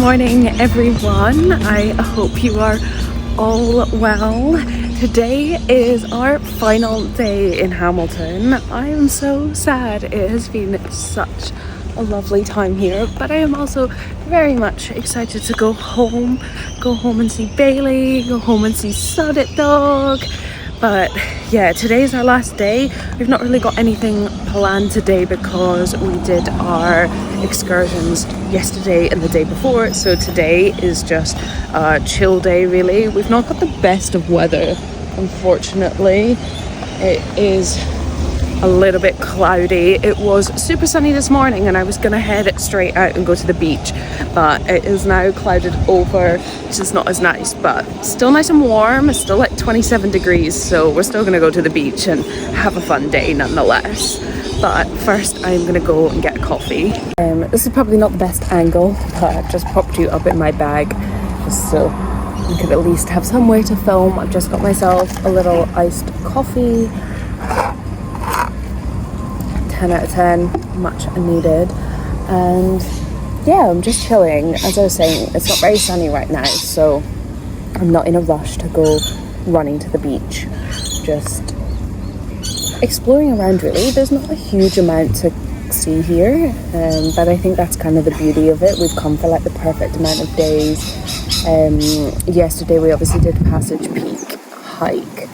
morning, everyone. I hope you are all well. Today is our final day in Hamilton. I am so sad. It has been such a lovely time here, but I am also very much excited to go home and see Bailey, go home and see Sodit Dog. But yeah, today's our last day. We've not really got anything planned today because we did our excursions yesterday and the day before, so today is just a chill day really. We've not got the best of weather, unfortunately. It is a little bit cloudy. It was super sunny this morning and I was gonna head straight out and go to the beach, but it is now clouded over, which is not as nice, but still nice and warm. It's still like 27 degrees, so we're still gonna go to the beach and have a fun day nonetheless. But first I'm gonna go and get a coffee. This is probably not the best angle, but I've just popped you up in my bag just so you could at least have somewhere to film. I've just got myself a little iced coffee. 10 out of 10, much needed. And yeah, I'm just chilling. As I was saying, it's not very sunny right now, so I'm not in a rush to go running to the beach. Just exploring around really. There's not a huge amount to see here, but I think that's kind of the beauty of it. We've come for like the perfect amount of days. Yesterday we obviously did Passage Peak hike,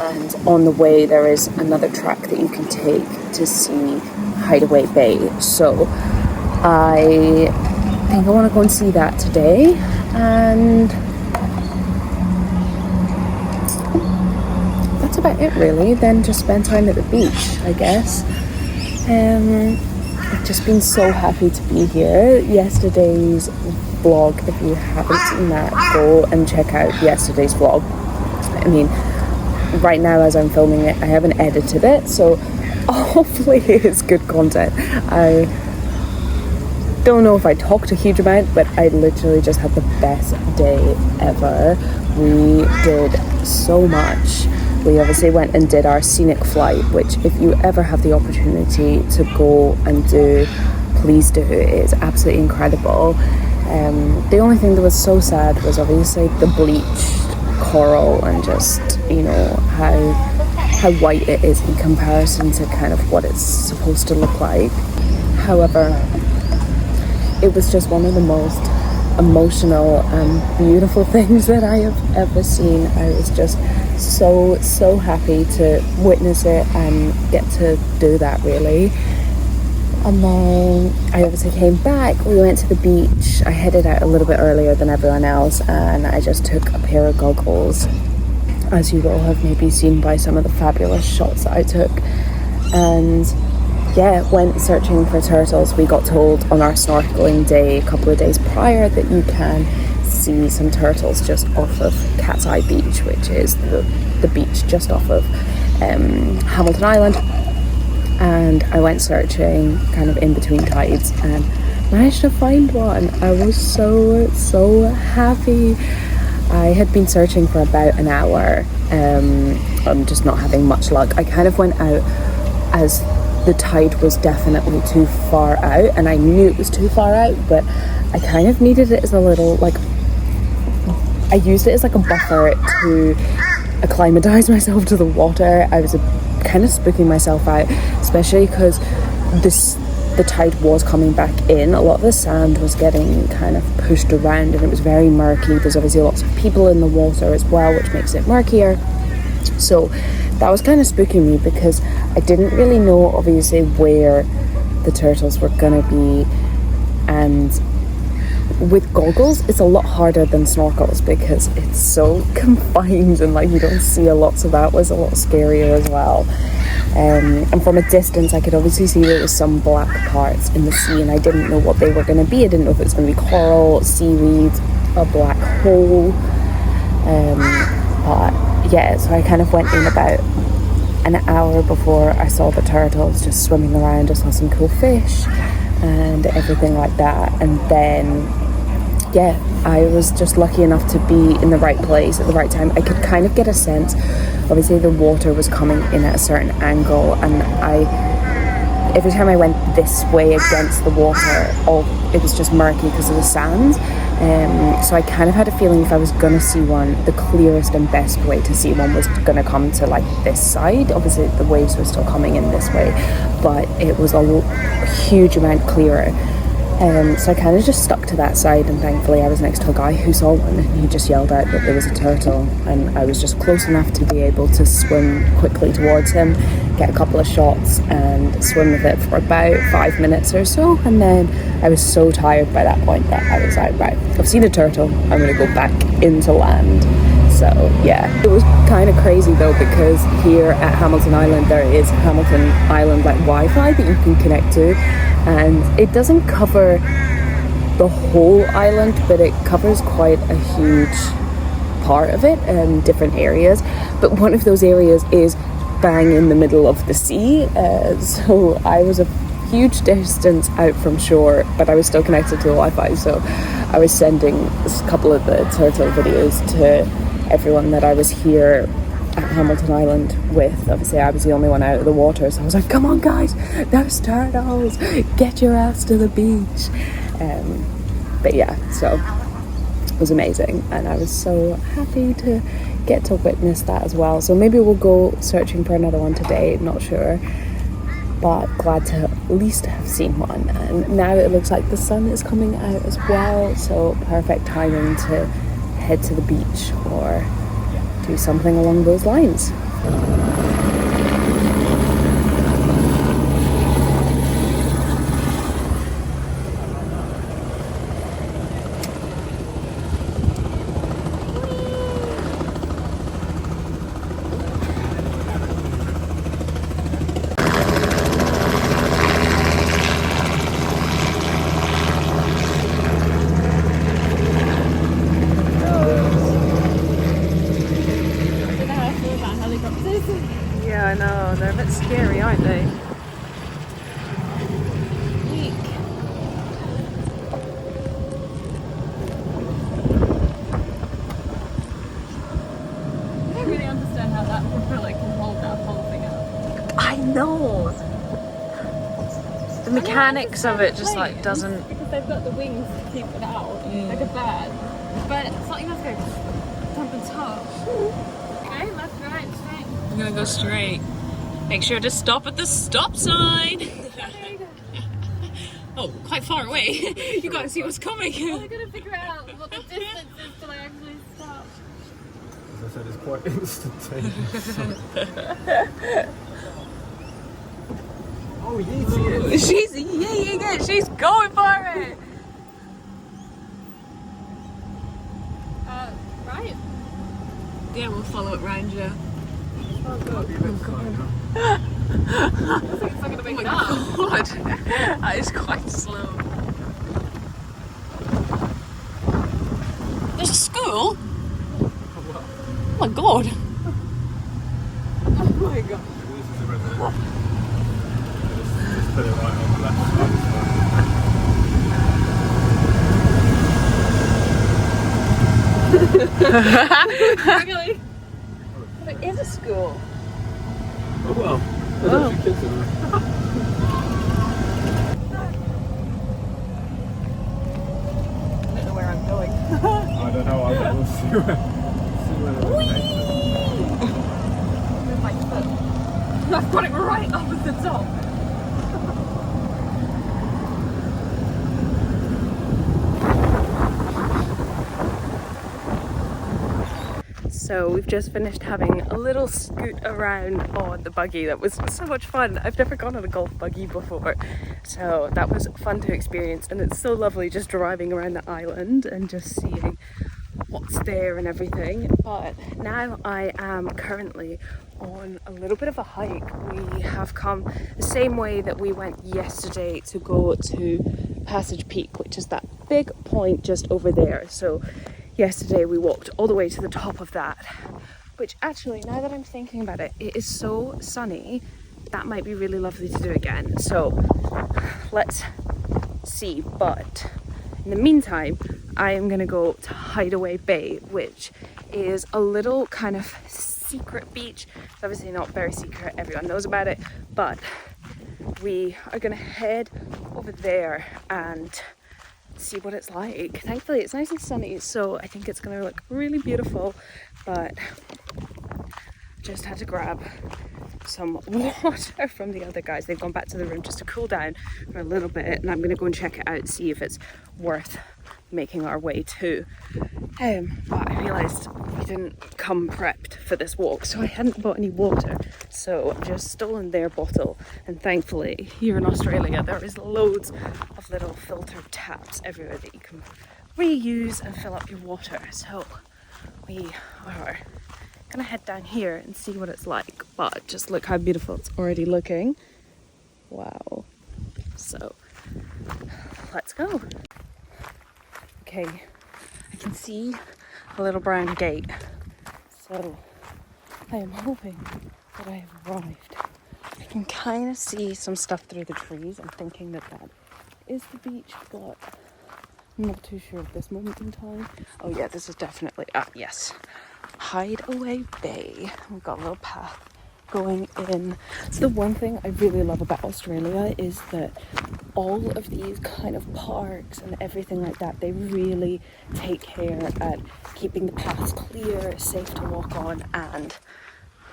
and on the way there is another track that you can take to see Hideaway Bay. So I think I want to go and see that today, and that's about it really. Then just spend time at the beach, I guess. I've just been so happy to be here. Yesterday's vlog, if you haven't seen that, go and check out yesterday's vlog. I mean, right now as I'm filming it, I haven't edited it, so hopefully it's good content. I don't know if I talked a huge amount, but I literally just had the best day ever. We did so much. We obviously went and did our scenic flight, which if you ever have the opportunity to go and do, please do. It's absolutely incredible. The only thing that was so sad was obviously the bleached coral and just, you know, how white it is in comparison to kind of what it's supposed to look like. However, it was just one of the most emotional and beautiful things that I have ever seen. I was just so happy to witness it and get to do that really. And then I obviously came back, we went to the beach. I headed out a little bit earlier than everyone else, and I just took a pair of goggles, as you will have maybe seen by some of the fabulous shots that I took. And yeah, went searching for turtles. We got told on our snorkeling day a couple of days prior that you can see some turtles just off of Cat's Eye Beach, which is the beach just off of Hamilton Island. And I went searching kind of in between tides and managed to find one. I was so happy. I had been searching for about an hour. I'm just not having much luck. I kind of went out as the tide was definitely too far out, and I knew it was too far out, but I kind of needed it as a little, like, I used it as like a buffer to acclimatize myself to the water. I was kind of spooking myself out, especially because the tide was coming back in. A lot of the sand was getting kind of pushed around and it was very murky. There's obviously lots of people in the water as well, which makes it murkier. So that was kind of spooking me because I didn't really know obviously where the turtles were gonna be, and with goggles it's a lot harder than snorkels because it's so confined and like you don't see a lot, so that was a lot scarier as well. And from a distance I could obviously see there was some black parts in the sea and I didn't know what they were going to be. I didn't know if it was going to be coral, seaweed, a black hole. But yeah, so I kind of went in about an hour before I saw the turtles just swimming around. I saw some cool fish and everything like that, and then yeah, I was just lucky enough to be in the right place at the right time. I could kind of get a sense, obviously the water was coming in at a certain angle, and every time I went this way against the water, it was just murky because of the sand. So I kind of had a feeling if I was gonna see one, the clearest and best way to see one was gonna come to like this side. Obviously the waves were still coming in this way, but it was a huge amount clearer. So I kind of just stuck to that side, and thankfully I was next to a guy who saw one and he just yelled out that there was a turtle, and I was just close enough to be able to swim quickly towards him, get a couple of shots and swim with it for about 5 minutes or so, and then I was so tired by that point that I was like, right, I've seen a turtle, I'm gonna go back into land. So yeah, it was kind of crazy though, because here at Hamilton Island there is Hamilton Island like Wi-Fi that you can connect to, and it doesn't cover the whole island, but it covers quite a huge part of it, different areas. But one of those areas is bang in the middle of the sea, so I was a huge distance out from shore, but I was still connected to the Wi-Fi, so I was sending a couple of the turtle videos to everyone that I was here at Hamilton Island with. Obviously I was the only one out of the water, so I was like, come on guys, there's turtles, get your ass to the beach. But yeah, so it was amazing, and I was so happy to get to witness that as well. So maybe we'll go searching for another one today, not sure, but glad to at least have seen one. And now it looks like the sun is coming out as well, so perfect timing to head to the beach or do something along those lines. Yeah, I know, they're a bit scary, aren't they? I don't really understand how that propeller can hold that whole thing up. I know! The mechanics of it just like doesn't... Because they've got the wings to keep it out, like a bird. But something must go jump and top. Okay, left, right, straight. I'm gonna go straight. Make sure to stop at the stop sign! Oh, quite far away. You gotta see what's coming. Well, I gotta figure out what the distance is till I actually stop. As I said, it's quite instantaneous. Oh, yeeting it! She's yeeting it! She's going for it! Right? Yeah, we'll follow it round you. Oh god. I think it's not gonna make it up. God, that is quite slow. There's a school? Oh my god. Oh my god. This is a resident. Just put it right on the left side. Really? There is a school. Oh well. There's actually kids in there. I don't know where I'm going. I don't know, we'll see where it takes us. With my foot. I've got it right up at the top. So we've just finished having a little scoot around on the buggy. That was so much fun. I've never gone on a golf buggy before, so that was fun to experience, and it's so lovely just driving around the island and just seeing what's there and everything. But now I am currently on a little bit of a hike. We have come the same way that we went yesterday to go to Passage Peak, which is that big point just over there. So yesterday we walked all the way to the top of that, which actually, now that I'm thinking about it, it is so sunny, that might be really lovely to do again. So let's see. But in the meantime, I am gonna go to Hideaway Bay, which is a little kind of secret beach. It's obviously not very secret, everyone knows about it, but we are gonna head over there and see what it's like. Thankfully it's nice and sunny, so I think it's gonna look really beautiful, but just had to grab some water from the other guys. They've gone back to the room just to cool down for a little bit, and I'm gonna go and check it out, see if it's worth making our way to. But I realised we didn't come prepped for this walk, so I hadn't bought any water, so I've just stolen their bottle. And thankfully here in Australia there is loads of little filtered taps everywhere that you can reuse and fill up your water. So we are gonna head down here and see what it's like, but just look how beautiful it's already looking. Wow. So let's go. Okay, I can see a little brown gate, so I am hoping that I have arrived. I can kind of see some stuff through the trees. I'm thinking that that is the beach, but I'm not too sure at this moment in time. Oh yeah, this is definitely, yes, Hideaway Bay. We've got a little path going in. So the one thing I really love about Australia is that all of these kind of parks and everything like that, they really take care at keeping the paths clear, safe to walk on, and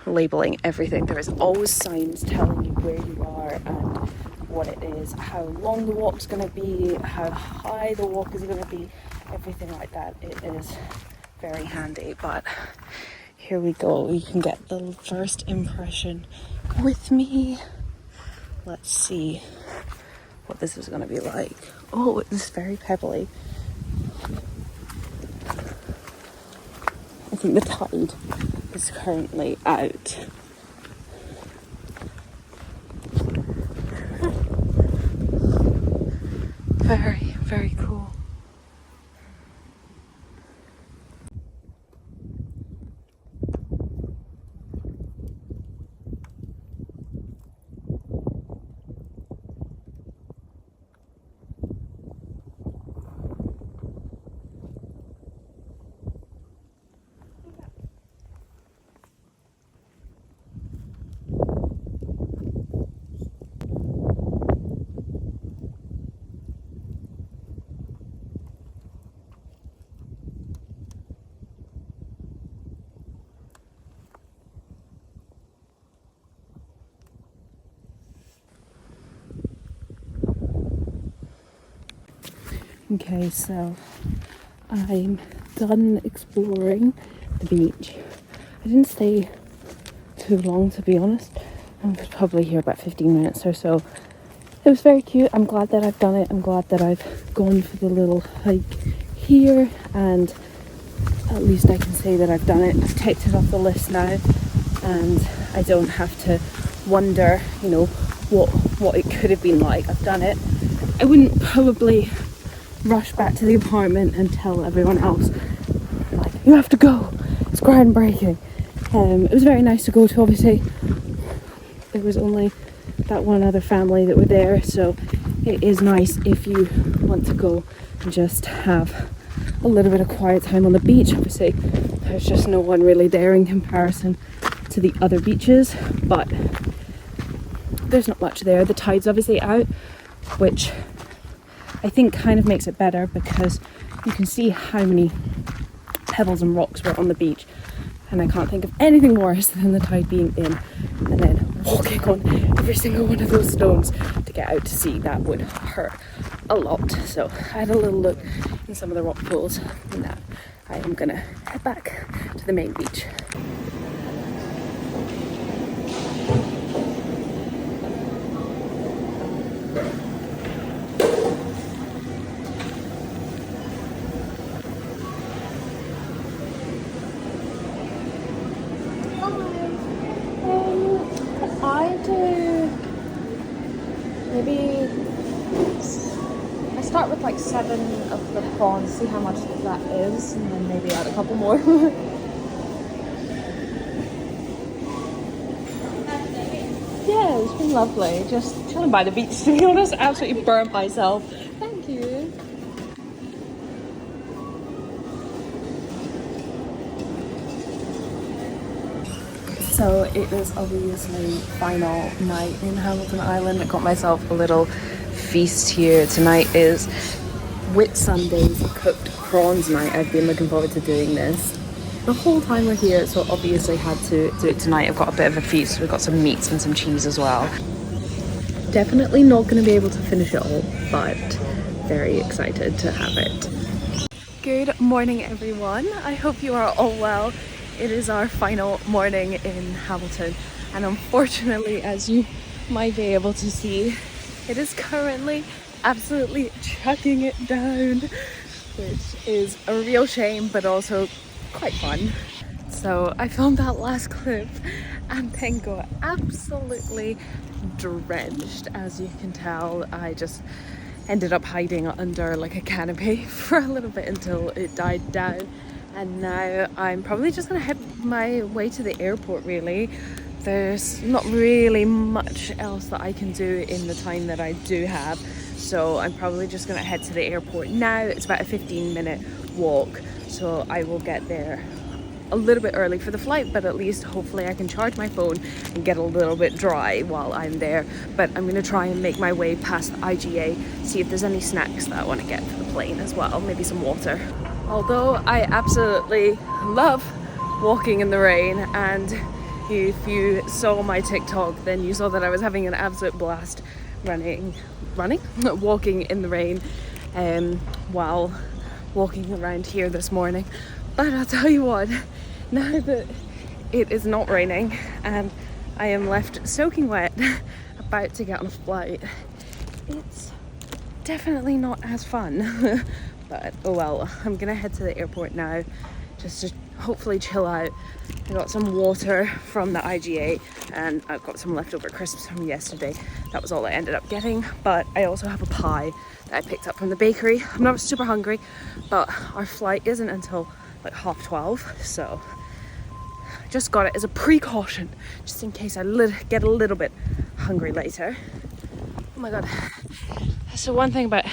labeling everything. There is always signs telling you where you are and what it is, how long the walk's going to be, how high the walk is going to be, everything like that. It is very handy. But here we go, you can get the first impression with me. Let's see what this is going to be like. Oh, it's very pebbly. I think the tide is currently out. Very, very cool. Okay, so I'm done exploring the beach. I didn't stay too long, to be honest. I was probably here about 15 minutes or so. It was very cute. I'm glad that I've done it. I'm glad that I've gone for the little hike here, and at least I can say that I've done it. I've ticked it off the list now, and I don't have to wonder, you know, what it could have been like. I've done it. I wouldn't probably rush back to the apartment and tell everyone else, like, you have to go, it's groundbreaking. It was very nice to go to. Obviously there was only that one other family that were there, so it is nice if you want to go and just have a little bit of quiet time on the beach. Obviously there's just no one really there in comparison to the other beaches, but there's not much there. The tide's obviously out, which I think kind of makes it better because you can see how many pebbles and rocks were on the beach, and I can't think of anything worse than the tide being in and then walking on every single one of those stones to get out to sea. That would hurt a lot. So I had a little look in some of the rock pools, and now I am gonna head back to the main beach. I do maybe I start with like 7 of the prawns, see how much that is, and then maybe add a couple more. Yeah, it's been lovely. Just chilling by the beach, to be honest. Absolutely burnt myself. Thank you. So it is obviously final night in Hamilton Island. I got myself a little feast here. Tonight is Whit Sunday's cooked prawns night. I've been looking forward to doing this the whole time we're here, so obviously had to do it tonight. I've got a bit of a feast. We've got some meats and some cheese as well. Definitely not going to be able to finish it all, but very excited to have it. Good morning, everyone. I hope you are all well. It is our final morning in Hamilton, and unfortunately, as you might be able to see, it is currently absolutely chucking it down, which is a real shame, but also quite fun. So I filmed that last clip and then got absolutely drenched. As you can tell, I just ended up hiding under like a canopy for a little bit until it died down, and now I'm probably just gonna head my way to the airport. Really, there's not really much else that I can do in the time that I do have, so I'm probably just gonna head to the airport now. It's about a 15-minute walk, so I will get there a little bit early for the flight, but at least hopefully I can charge my phone and get a little bit dry while I'm there. But I'm gonna try and make my way past the IGA, see if there's any snacks that I want to get for the plane as well, maybe some water. Although I absolutely love walking in the rain, and if you saw my TikTok, then you saw that I was having an absolute blast walking in the rain while walking around here this morning. But I'll tell you what, now that it is not raining and I am left soaking wet about to get on a flight, it's definitely not as fun. But oh well, I'm gonna head to the airport now just to hopefully chill out. I got some water from the IGA and I've got some leftover crisps from yesterday. That was all I ended up getting, but I also have a pie that I picked up from the bakery. I'm not super hungry, but our flight isn't until like 12:30, so I just got it as a precaution, just in case I get a little bit hungry later. Oh my god. So one thing about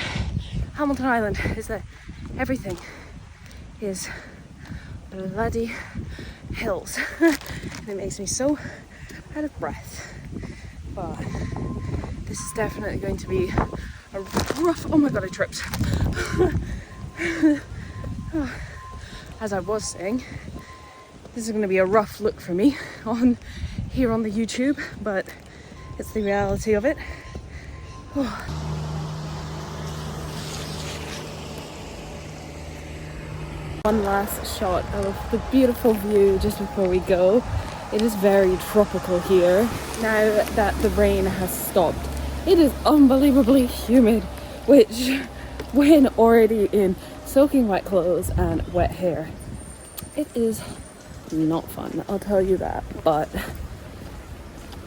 Hamilton Island is that everything is bloody hills. And it makes me so out of breath. But this is definitely going to be a rough, oh my god, I tripped. As I was saying, this is going to be a rough look for me here on the YouTube, but it's the reality of it. One last shot of the beautiful view just before we go. It is very tropical here. Now that the rain has stopped, it is unbelievably humid, which, when already in soaking wet clothes and wet hair, it is not fun, I'll tell you that. But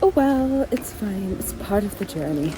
oh well, it's fine, it's part of the journey.